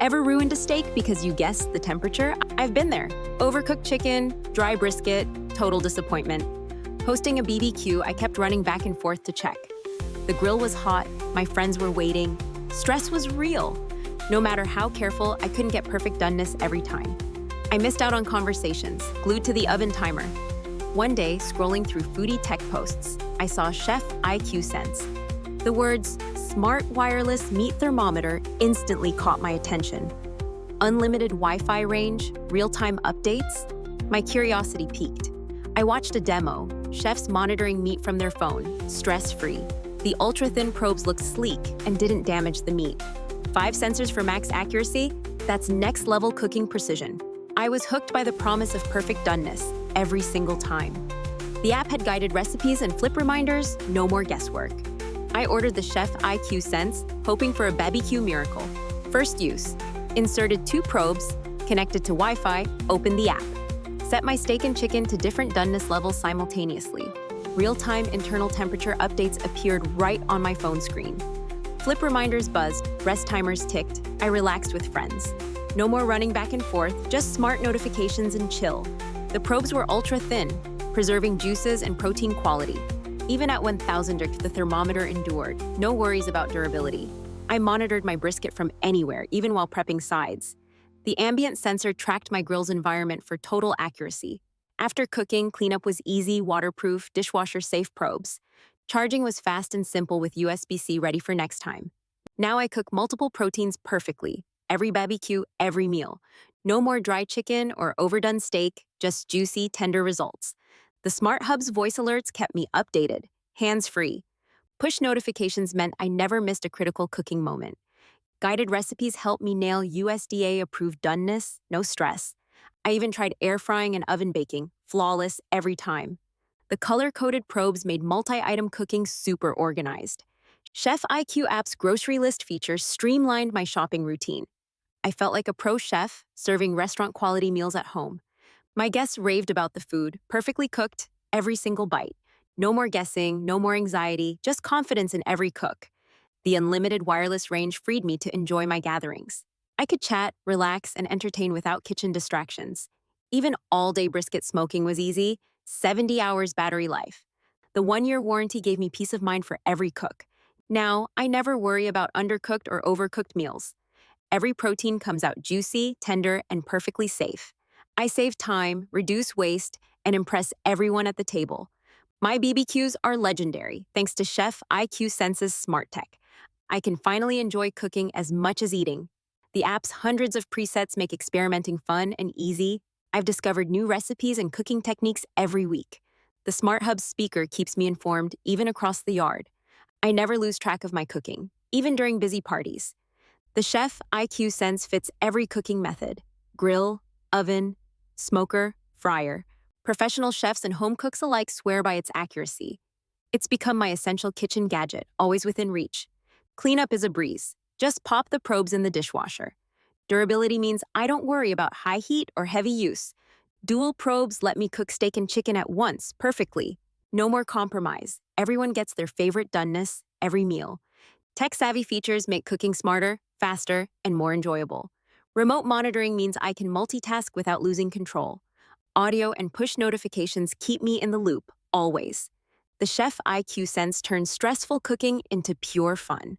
Ever ruined a steak because you guessed the temperature? I've been there. Overcooked chicken, dry brisket, total disappointment. Hosting a BBQ, I kept running back and forth to check. The grill was hot, my friends were waiting. Stress was real. No matter how careful, I couldn't get perfect doneness every time. I missed out on conversations, glued to the oven timer. One day, scrolling through foodie tech posts, I saw Chef IQ Sense. The words, Smart Wireless Meat Thermometer, instantly caught my attention. Unlimited Wi-Fi range, real-time updates? My curiosity piqued. I watched a demo, chefs monitoring meat from their phone, stress-free. The ultra-thin probes looked sleek and didn't damage the meat. 5 sensors for max accuracy? That's next-level cooking precision. I was hooked by the promise of perfect doneness every single time. The app had guided recipes and flip reminders, no more guesswork. I ordered the Chef IQ Sense, hoping for a BBQ miracle. First use, inserted 2 probes, connected to Wi-Fi, opened the app. Set my steak and chicken to different doneness levels simultaneously. Real-time internal temperature updates appeared right on my phone screen. Flip reminders buzzed, rest timers ticked. I relaxed with friends. No more running back and forth, just smart notifications and chill. The probes were ultra-thin, preserving juices and protein quality. Even at 1000 degrees, the thermometer endured. No worries about durability. I monitored my brisket from anywhere, even while prepping sides. The ambient sensor tracked my grill's environment for total accuracy. After cooking, cleanup was easy, waterproof, dishwasher-safe probes. Charging was fast and simple with USB-C ready for next time. Now I cook multiple proteins perfectly. Every BBQ, every meal. No more dry chicken or overdone steak, just juicy, tender results. The Smart Hub's voice alerts kept me updated, hands-free. Push notifications meant I never missed a critical cooking moment. Guided recipes helped me nail USDA-approved doneness, no stress. I even tried air frying and oven baking, flawless every time. The color-coded probes made multi-item cooking super organized. Chef IQ app's grocery list feature streamlined my shopping routine. I felt like a pro chef serving restaurant-quality meals at home. My guests raved about the food, perfectly cooked, every single bite. No more guessing, no more anxiety, just confidence in every cook. The unlimited wireless range freed me to enjoy my gatherings. I could chat, relax, and entertain without kitchen distractions. Even all-day brisket smoking was easy, 70 hours battery life. The 1-year warranty gave me peace of mind for every cook. Now, I never worry about undercooked or overcooked meals. Every protein comes out juicy, tender, and perfectly safe. I save time, reduce waste, and impress everyone at the table. My BBQs are legendary, thanks to Chef IQ Sense's smart tech. I can finally enjoy cooking as much as eating. The app's hundreds of presets make experimenting fun and easy. I've discovered new recipes and cooking techniques every week. The Smart Hub speaker keeps me informed, even across the yard. I never lose track of my cooking, even during busy parties. The Chef IQ Sense fits every cooking method: grill, oven, smoker, fryer. Professional chefs and home cooks alike swear by its accuracy. It's become my essential kitchen gadget, always within reach. Cleanup is a breeze. Just pop the probes in the dishwasher. Durability means I don't worry about high heat or heavy use. Dual probes let me cook steak and chicken at once, perfectly. No more compromise. Everyone gets their favorite doneness every meal. Tech-savvy features make cooking smarter, faster, and more enjoyable. Remote monitoring means I can multitask without losing control. Audio and push notifications keep me in the loop, always. The Chef IQ Sense turns stressful cooking into pure fun.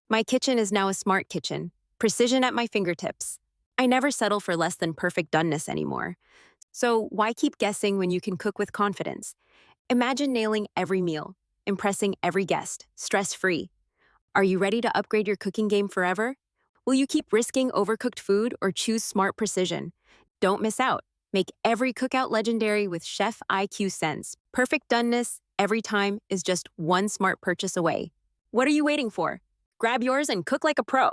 My kitchen is now a smart kitchen, precision at my fingertips. I never settle for less than perfect doneness anymore. So why keep guessing when you can cook with confidence? Imagine nailing every meal, impressing every guest, stress-free. Are you ready to upgrade your cooking game forever? Will you keep risking overcooked food or choose smart precision? Don't miss out. Make every cookout legendary with Chef IQ Sense. Perfect doneness every time is just one smart purchase away. What are you waiting for? Grab yours and cook like a pro.